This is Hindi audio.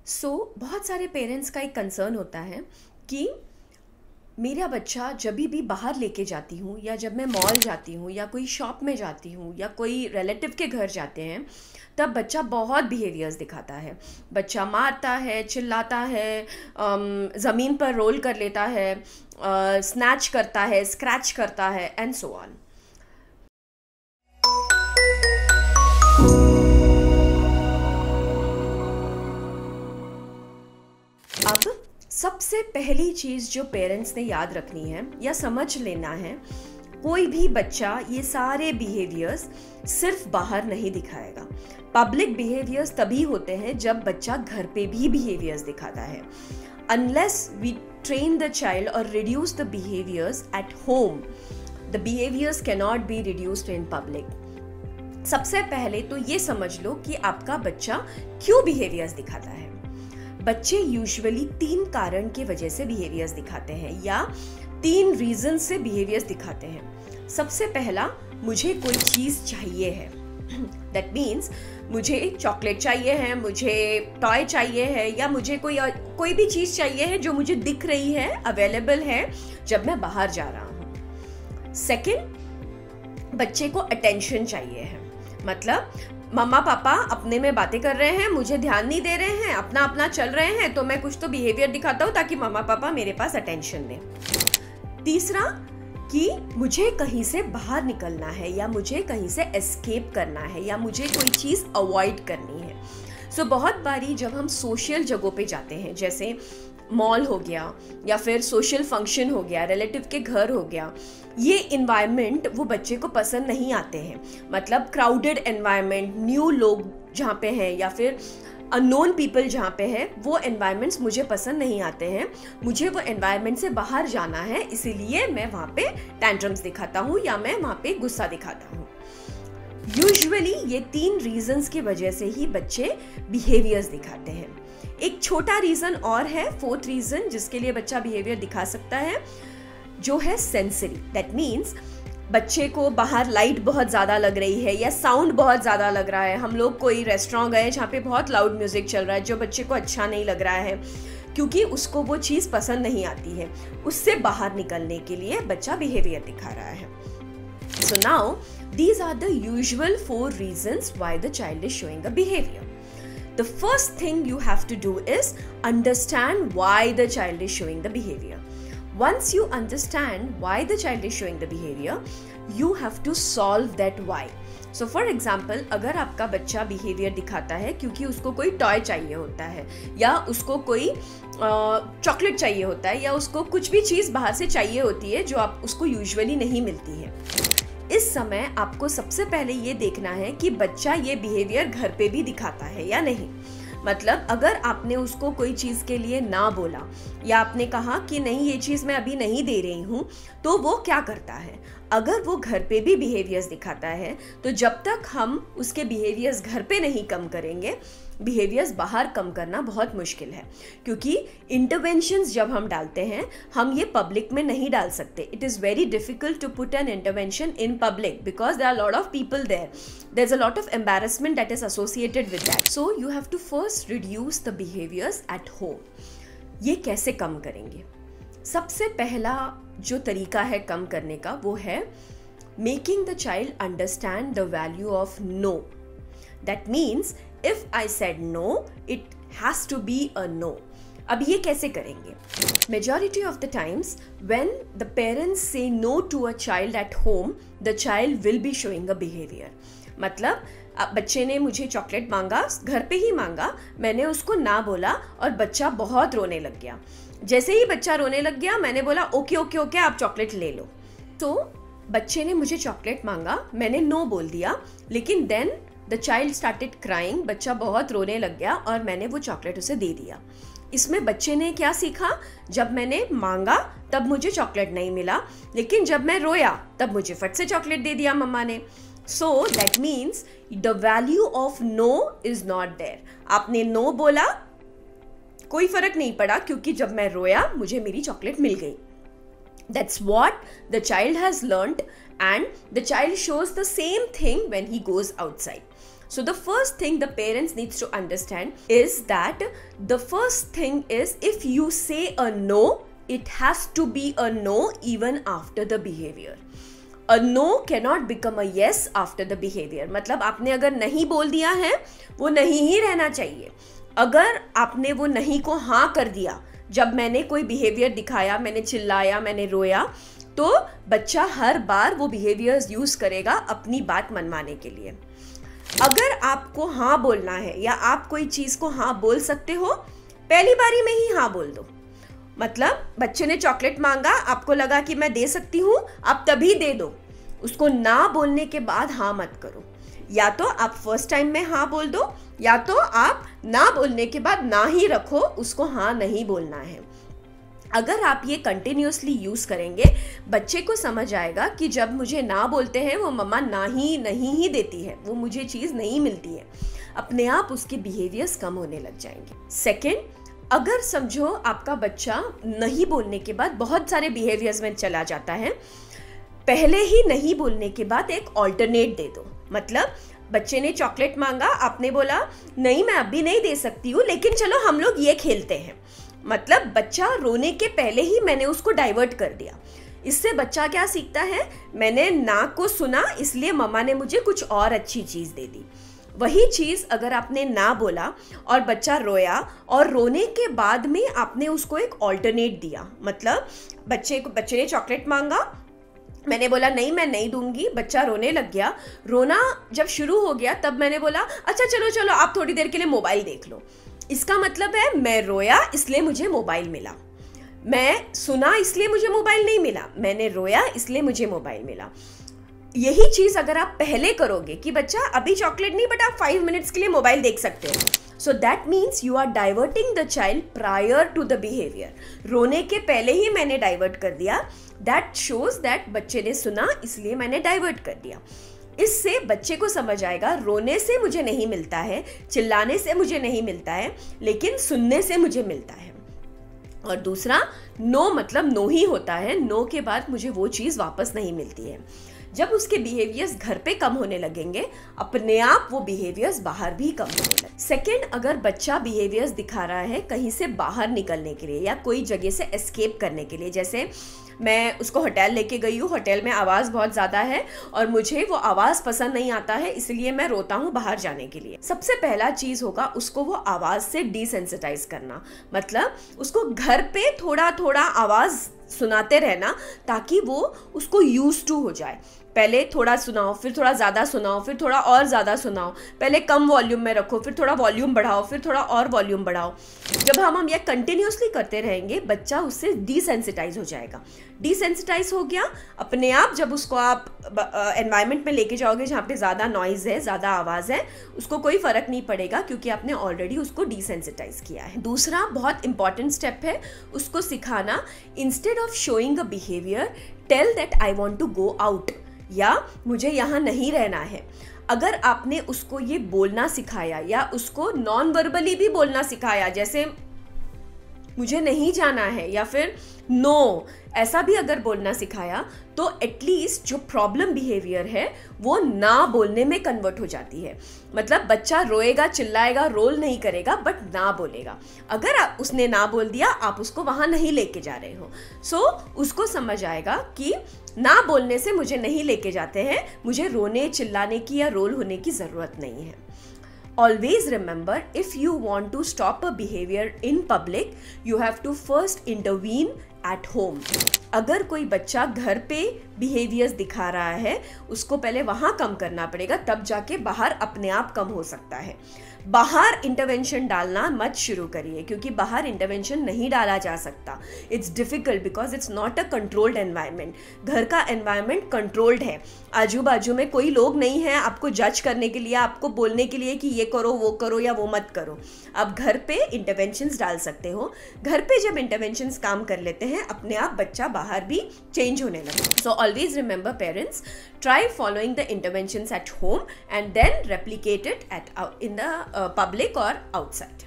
बहुत सारे पेरेंट्स का एक कंसर्न होता है कि मेरा बच्चा जब भी बाहर लेके जाती हूँ या जब मैं मॉल जाती हूँ या कोई शॉप में जाती हूँ या कोई रिलेटिव के घर जाते हैं, तब बच्चा बहुत बिहेवियर्स दिखाता है। बच्चा मारता है, चिल्लाता है, ज़मीन पर रोल कर लेता है, स्नैच करता है, स्क्रैच करता है एंड सो ऑन। अब सबसे पहली चीज़ जो पेरेंट्स ने याद रखनी है या समझ लेना है, कोई भी बच्चा ये सारे बिहेवियर्स सिर्फ बाहर नहीं दिखाएगा। पब्लिक बिहेवियर्स तभी होते हैं जब बच्चा घर पे भी बिहेवियर्स दिखाता है। Unless we train the child और reduce the behaviours at home, the behaviours cannot be reduced in public. सबसे पहले तो ये समझ लो कि आपका बच्चा क्यों बिहेवियर्स दिखाता है। बच्चे यूजुअली 3 कारण के वजह से बिहेवियर्स दिखाते हैं या 3 रीजन से बिहेवियर्स दिखाते हैं। सबसे पहला, मुझे कोई चीज़ चाहिए है। दैट मीन्स मुझे चॉकलेट चाहिए है, मुझे टॉय चाहिए है, या मुझे कोई भी चीज़ चाहिए है जो मुझे दिख रही है, अवेलेबल है जब मैं बाहर जा रहा हूँ। सेकेंड, बच्चे को अटेंशन चाहिए है। मतलब मम्मा पापा अपने में बातें कर रहे हैं, मुझे ध्यान नहीं दे रहे हैं, अपना अपना चल रहे हैं, तो मैं कुछ तो बिहेवियर दिखाता हूँ ताकि मम्मा पापा मेरे पास अटेंशन दें। तीसरा, कि मुझे कहीं से बाहर निकलना है या मुझे कहीं से एस्केप करना है या मुझे कोई चीज़ अवॉइड करनी है। बहुत बारी जब हम सोशल जगहों पे जाते हैं, जैसे मॉल हो गया या फिर सोशल फंक्शन हो गया, रिलेटिव के घर हो गया, ये इन्वायरमेंट वो बच्चे को पसंद नहीं आते हैं। मतलब क्राउडेड एनवायरनमेंट, न्यू लोग जहाँ पे हैं या फिर अननोन पीपल जहाँ पे है, वो एनवायरनमेंट्स मुझे पसंद नहीं आते हैं। मुझे वो एनवायरनमेंट से बाहर जाना है, इसीलिए मैं वहाँ पे टैंट्रम्स दिखाता हूँ या मैं वहाँ पे गुस्सा दिखाता हूँ। यूजुअली ये 3 रीजंस की वजह से ही बच्चे बिहेवियर्स दिखाते हैं। एक छोटा रीजन और है, 4th रीजन, जिसके लिए बच्चा बिहेवियर दिखा सकता है, जो है सेंसरी। दैट मीन्स बच्चे को बाहर लाइट बहुत ज़्यादा लग रही है या साउंड बहुत ज़्यादा लग रहा है। हम लोग कोई रेस्टोरेंट गए जहाँ पे बहुत लाउड म्यूजिक चल रहा है, जो बच्चे को अच्छा नहीं लग रहा है क्योंकि उसको वो चीज़ पसंद नहीं आती है। उससे बाहर निकलने के लिए बच्चा बिहेवियर दिखा रहा है। So now, these are the usual 4 reasons why the child is showing a behavior. The first thing you have to do is understand why the child is showing the behavior. Once you understand why the child is showing the behavior, you have to solve that why. So for example, अगर आपका बच्चा behavior दिखाता है क्योंकि उसको कोई टॉय चाहिए होता है या उसको कोई चॉकलेट चाहिए होता है या उसको कुछ भी चीज़ बाहर से चाहिए होती है जो आप उसको यूजुअली नहीं मिलती है, इस समय आपको सबसे पहले ये देखना है कि बच्चा ये बिहेवियर घर पे भी दिखाता है या नहीं। मतलब अगर आपने उसको कोई चीज़ के लिए ना बोला या आपने कहा कि नहीं ये चीज़ मैं अभी नहीं दे रही हूँ, तो वो क्या करता है? अगर वो घर पे भी बिहेवियर्स दिखाता है, तो जब तक हम उसके बिहेवियर्स घर पे नहीं कम करेंगे, बिहेवियर्स बाहर कम करना बहुत मुश्किल है। क्योंकि इंटरवेंशंस जब हम डालते हैं, हम ये पब्लिक में नहीं डाल सकते। It is very difficult to put an intervention in public because there are lot of people there is a lot of embarrassment that is associated with that. So you have to first reduce the behaviours at home. ये कैसे कम करेंगे? सबसे पहला जो तरीका है कम करने का, वो है making the child understand the value of no. That means if I said no, it has to be a no. अब ये कैसे करेंगे? Majority of the times when the parents say no to a child at home, the child will be showing a behavior. मतलब बच्चे ने मुझे चॉकलेट मांगा, घर पे ही मांगा, मैंने उसको ना बोला और बच्चा बहुत रोने लग गया। जैसे ही बच्चा रोने लग गया, मैंने बोला ओके ओके ओके आप चॉकलेट ले लो। तो बच्चे ने मुझे चॉकलेट मांगा, मैंने नो बोल दिया, लेकिन then the child started crying, बच्चा बहुत रोने लग गया और मैंने वो चॉकलेट उसे दे दिया। इसमें बच्चे ने क्या सीखा? जब मैंने मांगा तब मुझे चॉकलेट नहीं मिला, लेकिन जब मैं रोया तब मुझे फट से चॉकलेट दे दिया मम्मा ने। So that means the value of no is not there. आपने नो बोला, कोई फर्क नहीं पड़ा क्योंकि जब मैं रोया मुझे मेरी चॉकलेट मिल गई। That's what the child has learnt and the child shows the same thing when he goes outside. So the first thing the parents needs to understand is that the first thing is if you say a no, it has to be a no even after the behavior. A no cannot become a yes after the behavior. मतलब आपने अगर नहीं बोल दिया है वो नहीं ही रहना चाहिए. अगर आपने वो नहीं को हाँ कर दिया जब मैंने कोई बिहेवियर दिखाया, मैंने चिल्लाया, मैंने रोया, तो बच्चा हर बार वो बिहेवियर्स यूज करेगा अपनी बात मनवाने के लिए. अगर आपको हाँ बोलना है या आप कोई चीज को हाँ बोल सकते हो, पहली बारी में ही हाँ बोल दो. मतलब बच्चे ने चॉकलेट मांगा, आपको लगा कि मैं दे सकती हूँ, आप तभी दे दो. उसको ना बोलने के बाद हाँ मत करो. या तो आप फर्स्ट टाइम में हाँ बोल दो, या तो आप ना बोलने के बाद ना ही रखो, उसको हाँ नहीं बोलना है. अगर आप ये कंटिन्यूसली यूज करेंगे, बच्चे को समझ आएगा कि जब मुझे ना बोलते हैं वो मम्मा ना ही नहीं ही देती है, वो मुझे चीज़ नहीं मिलती है. अपने आप उसके बिहेवियर्स कम होने लग जाएंगे. सेकेंड, अगर समझो आपका बच्चा नहीं बोलने के बाद बहुत सारे बिहेवियर्स में चला जाता है, पहले ही नहीं बोलने के बाद एक ऑल्टरनेट दे दो. मतलब बच्चे ने चॉकलेट मांगा, आपने बोला नहीं मैं अभी नहीं दे सकती हूँ, लेकिन चलो हम लोग ये खेलते हैं. मतलब बच्चा रोने के पहले ही मैंने उसको डाइवर्ट कर दिया. इससे बच्चा क्या सीखता है, मैंने ना को सुना इसलिए मम्मा ने मुझे कुछ और अच्छी चीज़ दे दी. वही चीज़ अगर आपने ना बोला और बच्चा रोया और रोने के बाद में आपने उसको एक ऑल्टरनेट दिया. मतलब बच्चे ने चॉकलेट मांगा, मैंने बोला नहीं मैं नहीं दूंगी, बच्चा रोने लग गया. रोना जब शुरू हो गया तब मैंने बोला अच्छा चलो आप थोड़ी देर के लिए मोबाइल देख लो. इसका मतलब है मैं रोया इसलिए मुझे मोबाइल मिला, मैं सुना इसलिए मुझे मोबाइल नहीं मिला, मैंने रोया इसलिए मुझे मोबाइल मिला. यही चीज अगर आप पहले करोगे कि बच्चा अभी चॉकलेट नहीं बट आप 5 मिनट्स के लिए मोबाइल देख सकते हो, so that means you are diverting the child prior to the behaviour. रोने के पहले ही मैंने डाइवर्ट कर दिया. दैट शोज दैट बच्चे ने सुना इसलिए मैंने डाइवर्ट कर दिया. इससे बच्चे को समझ आएगा रोने से मुझे नहीं मिलता है, चिल्लाने से मुझे नहीं मिलता है, लेकिन सुनने से मुझे मिलता है. और दूसरा, नो मतलब नो ही होता है. नो के बाद मुझे वो चीज़ वापस नहीं मिलती है. जब उसके बिहेवियर्स घर पे कम होने लगेंगे, अपने आप वो बिहेवियर्स बाहर भी कम होने लगेंगे. सेकेंड, अगर बच्चा बिहेवियर्स दिखा रहा है कहीं से बाहर निकलने के लिए या कोई जगह से एस्केप करने के लिए, जैसे मैं उसको होटल लेके गई हूँ, होटल में आवाज़ बहुत ज़्यादा है और मुझे वो आवाज़ पसंद नहीं आता है इसलिए मैं रोता हूँ बाहर जाने के लिए. सबसे पहला चीज़ होगा उसको वो आवाज़ से डिसेंसिटाइज करना. मतलब उसको घर पे थोड़ा थोड़ा आवाज़ सुनाते रहना ताकि वो उसको यूज टू हो जाए. पहले थोड़ा सुनाओ, फिर थोड़ा ज़्यादा सुनाओ, फिर थोड़ा और ज़्यादा सुनाओ. पहले कम वॉल्यूम में रखो, फिर थोड़ा वॉल्यूम बढ़ाओ, फिर थोड़ा और वॉल्यूम बढ़ाओ. जब हम ये कंटिन्यूसली करते रहेंगे, बच्चा उससे डिसेंसिटाइज हो जाएगा. डिसेंसिटाइज हो गया, अपने आप जब उसको आप एनवायरनमेंट में लेके जाओगे जहाँ पे ज़्यादा नॉइज़ है, ज़्यादा आवाज़ है, उसको कोई फ़र्क नहीं पड़ेगा क्योंकि आपने ऑलरेडी उसको डिसेंसिटाइज किया है. दूसरा बहुत इंपॉर्टेंट स्टेप है उसको सिखाना, instead of showing a behaviour, tell that I want to go out या मुझे यहाँ नहीं रहना है. अगर आपने उसको ये बोलना सिखाया या उसको नॉन वर्बली भी बोलना सिखाया, जैसे मुझे नहीं जाना है या फिर नो, ऐसा भी अगर बोलना सिखाया, तो एटलीस्ट जो प्रॉब्लम बिहेवियर है वो ना बोलने में कन्वर्ट हो जाती है. मतलब बच्चा रोएगा, चिल्लाएगा, रोल नहीं करेगा बट ना बोलेगा. अगर उसने ना बोल दिया, आप उसको वहाँ नहीं लेके जा रहे हो, सो उसको समझ आएगा कि ना बोलने से मुझे नहीं लेके जाते हैं, मुझे रोने चिल्लाने की या रोल होने की ज़रूरत नहीं है. Always remember, if you want to stop a behavior in public, you have to first intervene at home. अगर कोई बच्चा घर पे बिहेवियर्स दिखा रहा है, उसको पहले वहाँ कम करना पड़ेगा, तब जाके बाहर अपने आप कम हो सकता है. बाहर इंटरवेंशन डालना मत शुरू करिए क्योंकि बाहर इंटरवेंशन नहीं डाला जा सकता. It's difficult because it's not a controlled environment. घर का एनवायरनमेंट कंट्रोल्ड है, आजू बाजू में कोई लोग नहीं है आपको जज करने के लिए, आपको बोलने के लिए कि ये करो वो करो या वो मत करो. आप घर पे इंटरवेंशंस डाल सकते हो. घर पे जब इंटरवेंशंस काम कर लेते हैं, अपने आप बच्चा बाहर भी चेंज होने लगता है. So always remember parents, try following the interventions at home and then replicate it in the public or outside.